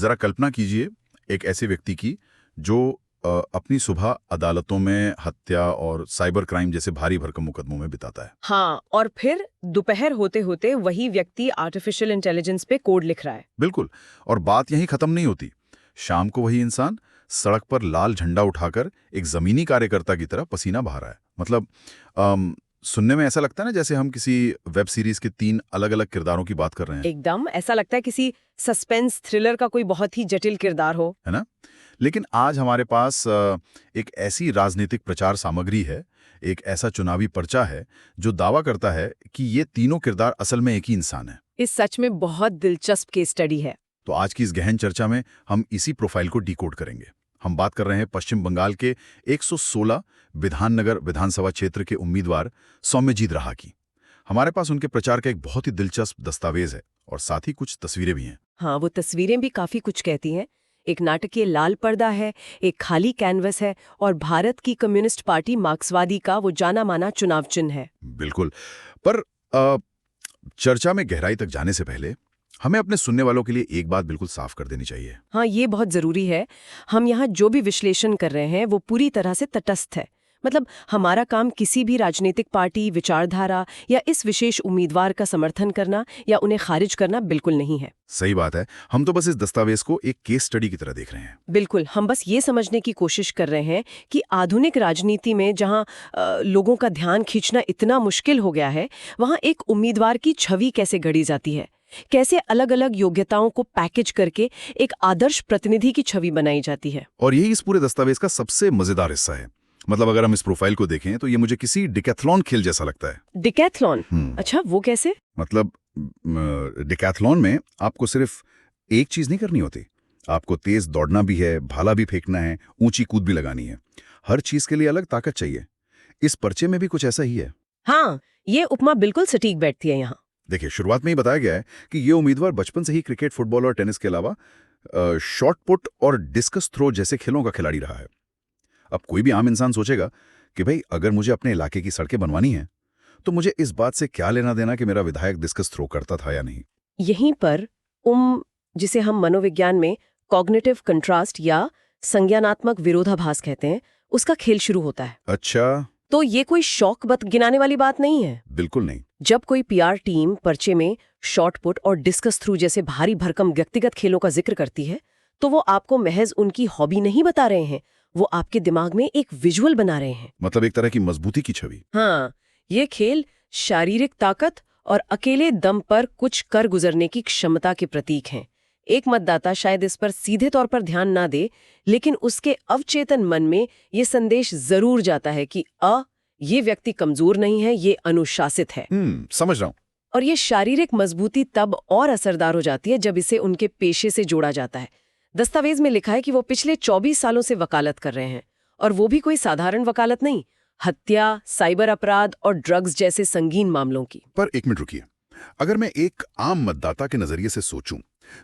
जरा कल्पना कीजिए एक ऐसे व्यक्ति की जो अपनी सुबह अदालतों में हत्या और साइबर क्राइम जैसे भारी भरकम मुकदमों में बिताता है। हाँ, और फिर दोपहर होते होते वही व्यक्ति आर्टिफिशियल इंटेलिजेंस पे कोड लिख रहा है। बिल्कुल। और बात यहीं खत्म नहीं होती। शाम को वही इंसान सड़क पर लाल झंडा उठाकर एक जमीनी कार्यकर्ता की तरह पसीना बहा रहा है। मतलब सुनने में ऐसा लगता है ना जैसे हम किसी वेब सीरीज के 3 अलग-अलग किरदारों की बात कर रहे हैं। एकदम ऐसा लगता है किसी सस्पेंस थ्रिलर का कोई बहुत ही जटिल किरदार हो। है ना? लेकिन आज हमारे पास एक ऐसी राजनीतिक प्रचार सामग्री है, एक ऐसा चुनावी पर्चा है जो दावा करता है कि ये तीनों किरदार असल में एक ही इंसान है। इस सच में बहुत दिलचस्प केस स्टडी है। तो आज की इस गहन चर्चा में हम इसी प्रोफाइल को डिकोड करेंगे। हम बात कर रहे हैं पश्चिम बंगाल के 116 विधाननगर विधानसभा क्षेत्र के उम्मीदवार सौम्यजीत राहा की। हमारे पास उनके प्रचार का एक बहुत ही दिलचस्प दस्तावेज है और साथ ही कुछ तस्वीरें भी हैं। हाँ, वो तस्वीरें भी काफी कुछ कहती हैं। एक नाटकीय लाल पर्दा है, एक खाली कैनवस है और भारत की कम्युनिस्ट पार्टी मार्क्सवादी का वो जाना माना चुनाव चिन्ह है। बिल्कुल। पर चर्चा में गहराई तक जाने से पहले हमें अपने सुनने वालों के लिए एक बात बिल्कुल साफ कर देनी चाहिए। हाँ, ये बहुत जरूरी है। हम यहाँ जो भी विश्लेषण कर रहे हैं वो पूरी तरह से तटस्थ है। मतलब हमारा काम किसी भी राजनीतिक पार्टी, विचारधारा या इस विशेष उम्मीदवार का समर्थन करना या उन्हें खारिज करना बिल्कुल नहीं है। सही बात है। हम तो बस इस दस्तावेज को एक केस स्टडी की तरह देख रहे हैं। बिल्कुल, हम बस ये समझने की कोशिश कर रहे हैं कि आधुनिक राजनीति में जहाँ लोगों का ध्यान खींचना इतना मुश्किल हो गया है, वहाँ एक उम्मीदवार की छवि कैसे गढ़ी जाती है, कैसे अलग अलग योग्यताओं को पैकेज करके एक आदर्श प्रतिनिधि की छवि बनाई जाती है। और यही इस पूरे दस्तावेज का सबसे मजेदार हिस्सा है। मतलब अगर हम इस प्रोफाइल को देखें तो ये मुझे किसी डिकैथलॉन खेल जैसा लगता है। डिकैथलॉन? अच्छा, वो कैसे? मतलब डिकैथलॉन में आपको सिर्फ एक चीज नहीं करनी होती, आपको तेज दौड़ना भी है, भाला भी फेंकना है, ऊंची कूद भी लगानी है। हर चीज के लिए अलग ताकत चाहिए। इस पर्चे में भी कुछ ऐसा ही है। हाँ, ये उपमा बिल्कुल सटीक बैठती है यहाँ। देखिए, शुरुआत में ही बताया गया है कि ये उम्मीदवार बचपन से ही क्रिकेट, फुटबॉल और टेनिस के अलावा शॉट पुट और डिस्कस थ्रो जैसे खेलों का खिलाड़ी रहा है। अब कोई भी आम इंसान सोचेगा कि भाई अगर मुझे अपने इलाके की सड़कें बनवानी है तो मुझे इस बात से क्या लेना देना कि मेरा विधायक डिस्कस थ्रो करता था या नहीं। यहीं पर जिसे हम मनोविज्ञान में कॉग्निटिव कंट्रास्ट या संज्ञानात्मक विरोधाभास कहते हैं, उसका खेल शुरू होता है। अच्छा, तो ये कोई शौक बत गिनाने वाली बात नहीं है। बिल्कुल नहीं। जब कोई पीआर टीम पर्चे में शॉट पुट और डिस्कस थ्रू जैसे भारी भरकम व्यक्तिगत खेलों का जिक्र करती है तो वो आपको महज उनकी हॉबी नहीं बता रहे हैं, वो आपके दिमाग में एक विजुअल बना रहे हैं। मतलब एक तरह की मजबूती की छवि। हाँ, ये खेल शारीरिक ताकत और अकेले दम पर कुछ कर गुजरने की क्षमता के प्रतीक हैं। एक मतदाता शायद इस पर सीधे तौर पर ध्यान ना दे, लेकिन उसके अवचेतन मन में ये संदेश जरूर जाता है कि ये व्यक्ति कमजोर नहीं है, ये अनुशासित है। समझ रहा हूं। और ये शारीरिक मजबूती तब और असरदार हो जाती है जब इसे उनके पेशे से जोड़ा जाता है। दस्तावेज में लिखा है कि वो पिछले 24 सालों से वकालत कर रहे हैं, और वो भी कोई साधारण वकालत नहीं, हत्या, साइबर अपराध और ड्रग्स जैसे संगीन मामलों की। पर एक मिनट रुकिए, अगर मैं एक आम मतदाता के नजरिए से सोचूं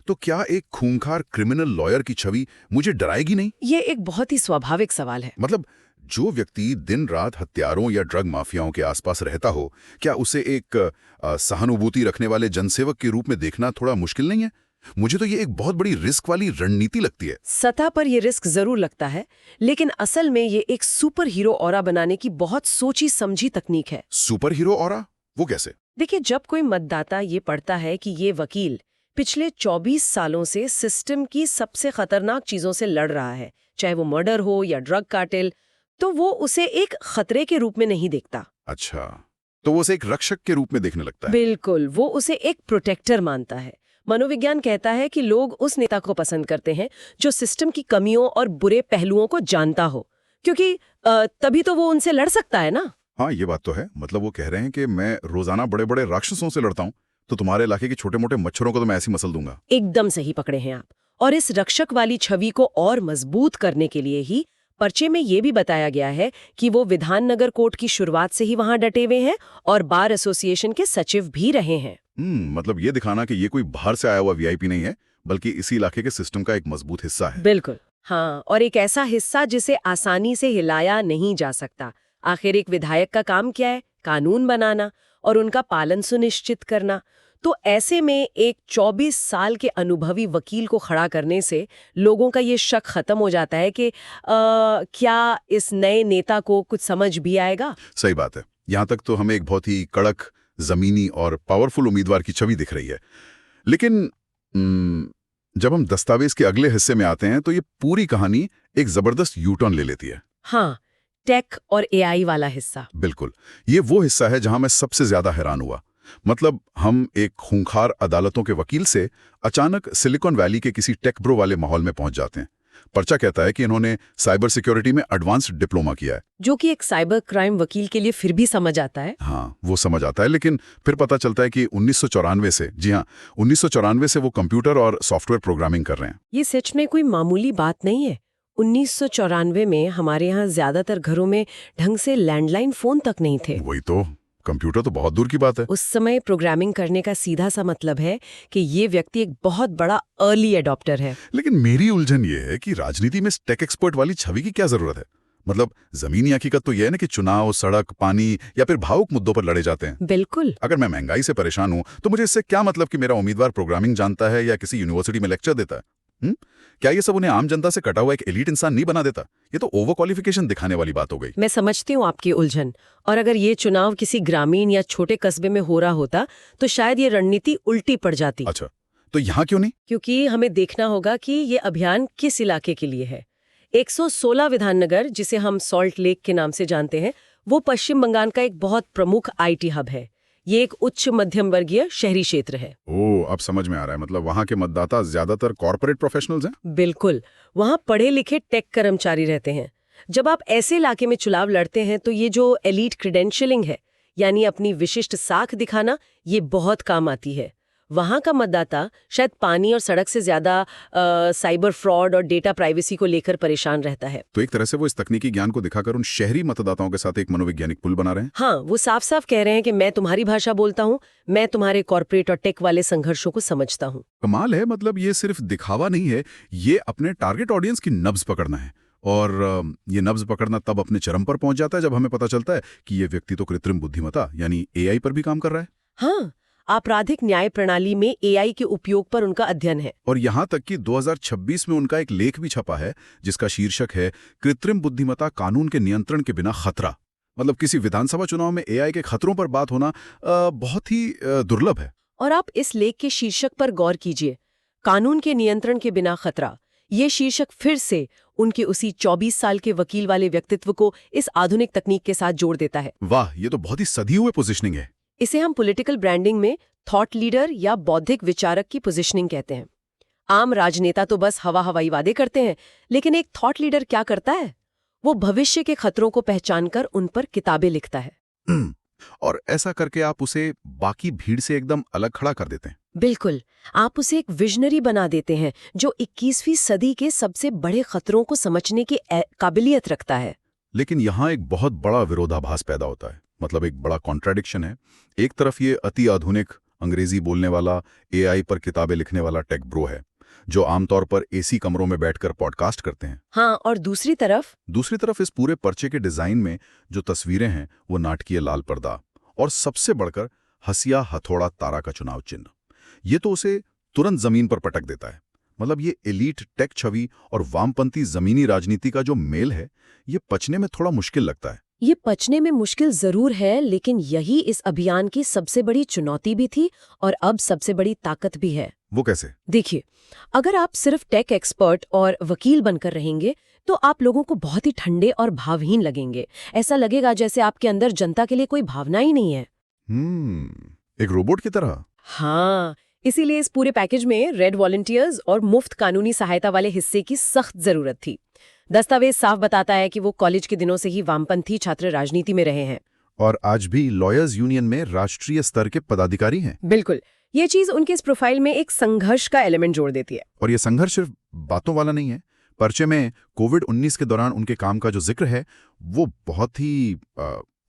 तो क्या एक खूंखार क्रिमिनल लॉयर की छवि मुझे डराएगी नहीं? ये एक बहुत ही स्वाभाविक सवाल है। मतलब जो व्यक्ति दिन रात हत्यारों या ड्रग माफियाओं के आसपास रहता हो, क्या उसे एक सहानुभूति रखने वाले जनसेवक के रूप में देखना थोड़ा मुश्किल नहीं है? मुझे तो ये एक बहुत बड़ी रिस्क वाली रणनीति लगती है। सतह पर ये रिस्क जरूर लगता है, लेकिन असल में ये एक सुपर हीरो ऑरा बनाने की बहुत सोची समझी तकनीक है। Super hero aura? वो कैसे? देखिए, जब कोई मतदाता ये पढ़ता है कि ये वकील पिछले 24 सालों से सिस्टम की सबसे खतरनाक चीजों से लड़ रहा है, चाहे वो मर्डर हो या ड्रग कार्टेल, तो वो उसे एक खतरे के रूप में नहीं देखता। अच्छा, तो वो उसे एक रक्षक के रूप में देखने लगता है। बिल्कुल, वो उसे एक प्रोटेक्टर मानता है। मनोविज्ञान कहता है कि लोग उस नेता को पसंद करते हैं जो सिस्टम की कमियों और बुरे पहलुओं को जानता हो, क्योंकि तभी तो वो उनसे लड़ सकता है ना। हाँ, ये बात तो है। मतलब वो कह रहे हैं कि मैं रोजाना बड़े बड़े राक्षसों से लड़ता हूँ, तो तुम्हारे इलाके के छोटे मोटे मच्छरों को तो मैं ऐसी मसल दूंगा। एकदम सही पकड़े हैं आप। और इस रक्षक वाली छवि को और मजबूत करने के लिए ही पर्चे में ये भी बताया गया है कि वो विधाननगर कोर्ट की शुरुआत से ही वहां डटे हुए हैं और बार एसोसिएशन के सचिव भी रहे हैं। मतलब ये दिखाना कि ये कोई बाहर से आया हुआ वीआईपी नहीं है, बल्कि इसी इलाके के सिस्टम का एक मजबूत हिस्सा है। बिल्कुल, हाँ, और एक ऐसा हिस्सा जिसे आसानी से हिलाया नहीं जा सकता। आखिर एक विधायक का काम क्या है? कानून बनाना और उनका पालन सुनिश्चित करना। तो ऐसे में एक 24 साल के अनुभवी वकील को खड़ा करने से लोगों का ये शक खत्म हो जाता है कि क्या इस नए नेता को कुछ समझ भी आएगा। सही बात है। यहां तक तो हमें एक बहुत ही कड़क, जमीनी और पावरफुल उम्मीदवार की छवि दिख रही है। लेकिन जब हम दस्तावेज के अगले हिस्से में आते हैं तो ये पूरी कहानी एक जबरदस्त यूटर्न ले लेती है। हाँ, टेक और एआई वाला हिस्सा। बिल्कुल, ये वो हिस्सा है जहां मैं सबसे ज्यादा हैरान हुआ। मतलब हम एक खूंखार अदालतों के वकील से अचानक सिलिकॉन वैली के किसी टेक ब्रो वाले माहौल में पहुंच जाते हैं। पर्चा कहता है कि इन्होंने साइबर सिक्योरिटी में एडवांस्ड डिप्लोमा किया है। जो कि एक साइबर क्राइम वकील के लिए फिर भी समझ आता है। हाँ, वो समझ आता है, लेकिन फिर पता चलता है कि 1994 से, जी हाँ, 1994 से वो कंप्यूटर और सॉफ्टवेयर प्रोग्रामिंग कर रहे हैं। ये सच में कोई मामूली बात नहीं है। 1994 में हमारे यहाँ ज्यादातर घरों में ढंग से लैंडलाइन फोन तक नहीं थे। वही तो, कंप्यूटर तो बहुत दूर की बात है। उस समय प्रोग्रामिंग करने का सीधा सा मतलब है कि ये व्यक्ति एक बहुत बड़ा अर्ली एडॉप्टर है। लेकिन मेरी उलझन ये है कि राजनीति में टेक एक्सपर्ट वाली छवि की क्या जरूरत है? मतलब जमीनी हकीकत तो यह है ना कि चुनाव, सड़क, पानी या फिर भावुक मुद्दों पर लड़े जाते हैं। बिल्कुल। अगर मैं महंगाई से परेशान हूं तो मुझे इससे क्या मतलब कि मेरा उम्मीदवार प्रोग्रामिंग जानता है या किसी यूनिवर्सिटी में लेक्चर देता है? क्या ये सब उन्हें आम जनता से कटा हुआ एक एलीट इंसान नहीं बना देता? ये तो ओवर क्वालिफिकेशन दिखाने वाली बात हो गई। मैं समझती हूँ आपकी उलझन, और अगर ये चुनाव किसी ग्रामीण या छोटे कस्बे में हो रहा होता तो शायद ये रणनीति उल्टी पड़ जाती। अच्छा, तो यहाँ क्यों नहीं? क्योंकि हमें देखना होगा कि ये अभियान किस इलाके के लिए है। 116 विधाननगर, जिसे हम सॉल्ट लेक के नाम से जानते हैं, वो पश्चिम बंगाल का एक बहुत प्रमुख आईटी हब है। ये एक उच्च मध्यम वर्गीय शहरी क्षेत्र है। ओह, अब समझ में आ रहा है। मतलब वहाँ के मतदाता ज्यादातर कॉर्पोरेट प्रोफेशनल्स हैं? बिल्कुल, वहाँ पढ़े लिखे टेक कर्मचारी रहते हैं। जब आप ऐसे इलाके में चुनाव लड़ते हैं तो ये जो एलीट क्रेडेंशियलिंग है, यानी अपनी विशिष्ट साख दिखाना, ये बहुत काम आती है। वहाँ का मतदाता शायद पानी और सड़क से ज्यादा साइबर फ्रॉड और डेटा प्राइवेसी को लेकर परेशान रहता है। तो एक तरह से वो इस तकनीकी ज्ञान को दिखाकर उन शहरी मतदाताओं के साथ एक मनोवैज्ञानिक पुल बना रहे हैं। हाँ, वो साफ साफ कह रहे हैं कि मैं तुम्हारी भाषा बोलता हूँ, मैं तुम्हारे कॉर्पोरेट और टेक वाले संघर्षों को समझता हूँ। कमाल है। मतलब ये सिर्फ दिखावा नहीं है, ये अपने टारगेट ऑडियंस की नब्ज पकड़ना है। और ये नब्ज पकड़ना तब अपने चरम पर पहुंच जाता है जब हमें पता चलता है कि ये व्यक्ति तो कृत्रिम बुद्धिमत्ता यानी एआई पर भी काम कर रहा है। हाँ, आपराधिक न्याय प्रणाली में एआई के उपयोग पर उनका अध्ययन है। और यहाँ तक कि 2026 में उनका एक लेख भी छपा है जिसका शीर्षक है कृत्रिम बुद्धिमत्ता कानून के नियंत्रण के बिना खतरा। मतलब किसी विधानसभा चुनाव में एआई के खतरों पर बात होना बहुत ही दुर्लभ है। और आप इस लेख के शीर्षक पर गौर कीजिए, कानून के नियंत्रण के बिना खतरा। ये शीर्षक फिर से उनके उसी 24 साल के वकील वाले व्यक्तित्व को इस आधुनिक तकनीक के साथ जोड़ देता है। वाह, ये तो बहुत ही सधी हुए पोजीशनिंग है। इसे हम पॉलिटिकल ब्रांडिंग में थॉट लीडर या बौद्धिक विचारक की पोजीशनिंग कहते हैं। आम राजनेता तो बस हवाई वादे करते हैं, लेकिन एक थॉट लीडर क्या करता है? वो भविष्य के खतरों को पहचानकर उन पर किताबें लिखता है। और ऐसा करके आप उसे बाकी भीड़ से एकदम अलग खड़ा कर देते हैं। बिल्कुल, आप उसे एक विजनरी बना देते हैं जो 21वीं सदी के सबसे बड़े खतरों को समझने की काबिलियत रखता है। लेकिन यहाँ एक बहुत बड़ा विरोधाभास पैदा होता है। मतलब एक बड़ा कॉन्ट्राडिक्शन है। एक तरफ ये अति आधुनिक अंग्रेजी बोलने वाला, एआई पर किताबें लिखने वाला टेक ब्रो है जो आमतौर पर एसी कमरों में बैठकर पॉडकास्ट करते हैं। हाँ, और दूसरी तरफ इस पूरे पर्चे के डिजाइन में जो तस्वीरें हैं वो नाटकीय लाल पर्दा और सबसे बढ़कर हसिया हथौड़ा तारा का चुनाव चिन्ह। ये तो उसे तुरंत जमीन पर पटक देता है। मतलब ये एलीट टेक छवि और वामपंथी जमीनी राजनीति का जो मेल है, ये पचने में थोड़ा मुश्किल लगता है। ये पचने में मुश्किल जरूर है, लेकिन यही इस अभियान की सबसे बड़ी चुनौती भी थी और अब सबसे बड़ी ताकत भी है। वो कैसे? देखिए, अगर आप सिर्फ टेक एक्सपर्ट और वकील बनकर रहेंगे तो आप लोगों को बहुत ही ठंडे और भावहीन लगेंगे। ऐसा लगेगा जैसे आपके अंदर जनता के लिए कोई भावना ही नहीं है। एक रोबोट की तरह। हाँ, इसीलिए इस पूरे पैकेज में रेड वॉलंटियर्स और मुफ्त कानूनी सहायता वाले हिस्से की सख्त जरूरत थी। दस्तावेज साफ बताता है कि वो कॉलेज के दिनों से ही वामपंथी छात्र राजनीति में रहे हैं और आज भी लॉयर्स यूनियन में राष्ट्रीय स्तर के पदाधिकारी हैं। बिल्कुल, ये चीज उनके इस प्रोफाइल में एक संघर्ष का एलिमेंट जोड़ देती है। और ये संघर्ष सिर्फ बातों वाला नहीं है। पर्चे में कोविड-19 के दौरान उनके काम का जो जिक्र है वो बहुत ही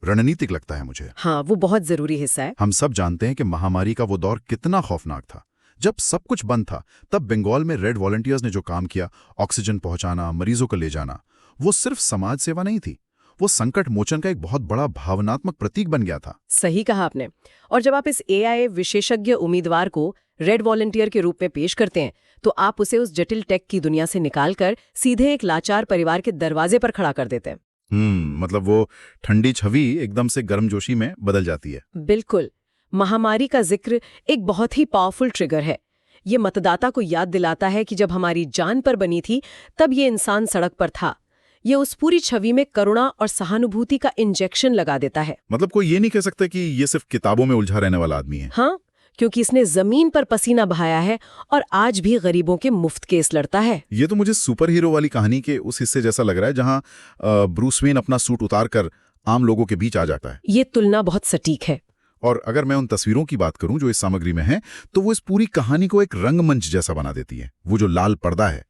रणनीतिक लगता है मुझे। हाँ, वो बहुत जरूरी हिस्सा है। हम सब जानते हैं कि महामारी का वो दौर कितना खौफनाक था। जब सब कुछ बंद था तब बंगाल में रेड वॉलंटियर्स ने जो काम किया, ऑक्सीजन पहुंचाना, मरीजों को ले जाना, वो सिर्फ समाज सेवा नहीं थी, वो संकट मोचन का एक बहुत बड़ा भावनात्मक प्रतीक बन गया था। सही कहा आपने। और जब आप इस एआई विशेषज्ञ उम्मीदवार को रेड वॉलंटियर के रूप में पेश करते हैं तो आप उसे उस जटिल टेक की दुनिया से निकालकर सीधे एक लाचार परिवार के दरवाजे पर खड़ा कर देते हैं। मतलब वो ठंडी छवि एकदम से गर्मजोशी में बदल जाती है। बिल्कुल। महामारी का जिक्र एक बहुत ही पावरफुल ट्रिगर है। ये मतदाता को याद दिलाता है कि जब हमारी जान पर बनी थी तब ये इंसान सड़क पर था। ये उस पूरी छवि में करुणा और सहानुभूति का इंजेक्शन लगा देता है। मतलब कोई ये नहीं कह सकता कि ये सिर्फ किताबों में उलझा रहने वाला आदमी है। हाँ, क्योंकि इसने जमीन पर पसीना बहाया है और आज भी गरीबों के मुफ्त केस लड़ता है। ये तो मुझे सुपर हीरो वाली कहानी के उस हिस्से जैसा लग रहा है जहां ब्रूस वेन अपना सूट उतार कर आम लोगों के बीच आ जाता है। ये तुलना बहुत सटीक है। और अगर मैं उन तस्वीरों की बात करूं जो इस सामग्री में हैं, तो वो इस पूरी कहानी को एक रंगमंच जैसा बना देती है। वो जो लाल पर्दा है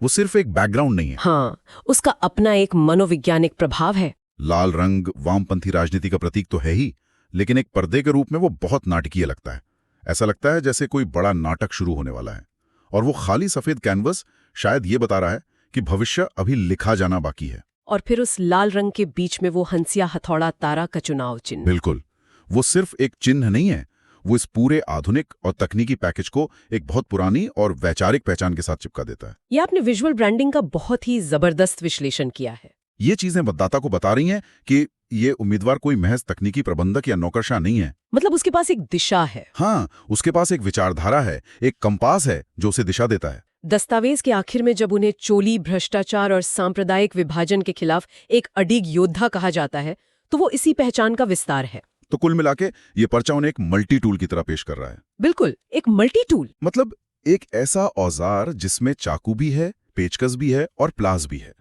वो सिर्फ एक बैकग्राउंड नहीं है। हाँ, उसका अपना एक मनोवैज्ञानिक प्रभाव है। लाल रंग वामपंथी राजनीति का प्रतीक तो है ही, लेकिन एक पर्दे के रूप में वो बहुत नाटकीय लगता है। ऐसा लगता है जैसे कोई बड़ा नाटक शुरू होने वाला है और वो खाली सफेद कैनवस शायद ये बता रहा है कि भविष्य अभी लिखा जाना बाकी है। और फिर उस लाल रंग के बीच में वो हंसिया हथौड़ा तारा का चुनाव चिन्ह। बिल्कुल, वो सिर्फ एक चिन्ह नहीं है, वो इस पूरे आधुनिक और तकनीकी पैकेज को एक बहुत पुरानी और वैचारिक पहचान के साथ चिपका देता है। ये आपने विजुअल ब्रांडिंग का बहुत ही जबरदस्त विश्लेषण किया है। ये चीजें मतदाता को बता रही हैं कि ये उम्मीदवार कोई महज तकनीकी प्रबंधक या नौकरशाह नहीं है। मतलब उसके पास एक दिशा है। हाँ, उसके पास एक विचारधारा है, एक कंपास है जो उसे दिशा देता है। दस्तावेज के आखिर में जब उन्हें चोली भ्रष्टाचार और सांप्रदायिक विभाजन के खिलाफ एक अडिग योद्धा कहा जाता है तो वो इसी पहचान का विस्तार है। तो कुल मिलाके ये पर्चा उन्हें एक मल्टी टूल की तरह पेश कर रहा है। बिल्कुल, एक मल्टी टूल। मतलब एक ऐसा औजार जिसमें चाकू भी है, पेचकस भी है और प्लास भी है।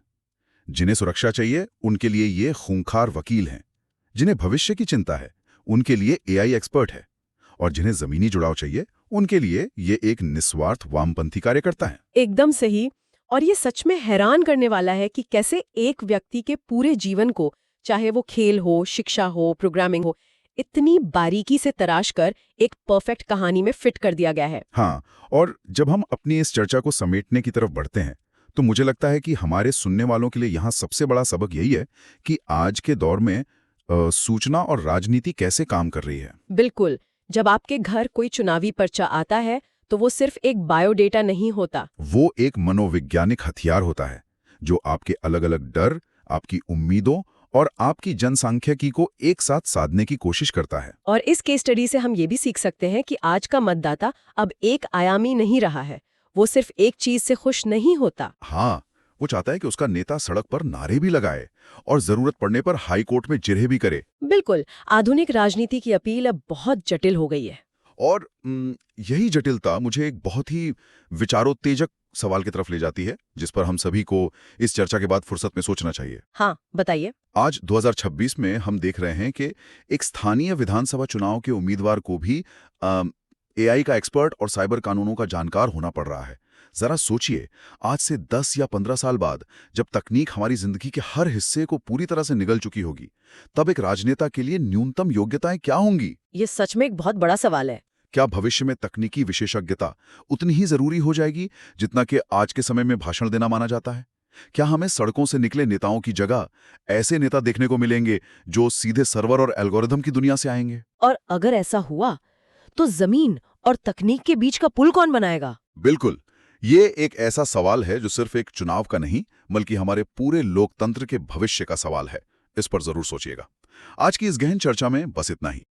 जिन्हें सुरक्षा चाहिए उनके लिए ये खूंखार वकील हैं, जिन्हें भविष्य की चिंता है उनके लिए एआई एक्सपर्ट है, और जिन्हें जमीनी जुड़ाव चाहिए उनके लिए ये एक निस्वार्थ वामपंथी कार्यकर्ता है। एकदम सही। और ये सच में हैरान करने वाला है कि कैसे एक व्यक्ति के पूरे जीवन को, चाहे वो खेल हो, शिक्षा हो, प्रोग्रामिंग हो, इतनी बारीकी से तराश कर एक परफेक्ट कहानी में फिट कर दिया गया है। हाँ, और जब हम अपनी इस चर्चा को समेटने की तरफ बढ़ते हैं तो मुझे लगता है कि हमारे सुनने वालों के लिए यहाँ सबसे बड़ा सबक यही है कि आज के दौर में सूचना और राजनीति कैसे काम कर रही है। बिल्कुल। जब आपके घर कोई चुनावी पर्चा आता है तो वो सिर्फ एक बायोडेटा नहीं होता, वो एक मनोवैज्ञानिक हथियार होता है जो आपके अलग अलग डर, आपकी उम्मीदों और आपकी जनसांख्यिकी को एक साथ साधने की कोशिश करता है। और इस केस स्टडी से हम ये भी सीख सकते हैं कि आज का मतदाता अब एक आयामी नहीं रहा है। वो सिर्फ एक चीज से खुश नहीं होता। हाँ, वो चाहता है कि उसका नेता सड़क पर नारे भी लगाए और जरूरत पड़ने पर हाई कोर्ट में जिरह भी करे। बिल्कुल, आधुनिक राजनीति की अपील अब बहुत जटिल हो गई है। और यही जटिलता मुझे एक बहुत ही विचारोत्तेजक सवाल की तरफ ले जाती है, जिस पर हम सभी को इस चर्चा के बाद फुर्सत में सोचना चाहिए। हाँ, बताइए। आज 2026 में हम देख रहे हैं कि एक स्थानीय विधानसभा चुनाव के उम्मीदवार को भी एआई का एक्सपर्ट और साइबर कानूनों का जानकार होना पड़ रहा है। जरा सोचिए, आज से 10 या 15 साल बाद जब तकनीक हमारी जिंदगी के हर हिस्से को पूरी तरह से निगल चुकी होगी, तब एक राजनेता के लिए न्यूनतम योग्यताएं क्या होंगी? ये सच में एक बहुत बड़ा सवाल है। क्या भविष्य में तकनीकी विशेषज्ञता उतनी ही जरूरी हो जाएगी जितना कि आज के समय में भाषण देना माना जाता है? क्या हमें सड़कों से निकले नेताओं की जगह ऐसे नेता देखने को मिलेंगे जो सीधे सर्वर और एल्गोरिथम की दुनिया से आएंगे? और अगर ऐसा हुआ तो जमीन और तकनीक के बीच का पुल कौन बनाएगा? बिल्कुल, ये एक ऐसा सवाल है जो सिर्फ एक चुनाव का नहीं बल्कि हमारे पूरे लोकतंत्र के भविष्य का सवाल है। इस पर जरूर सोचिएगा। आज की इस गहन चर्चा में बस इतना ही।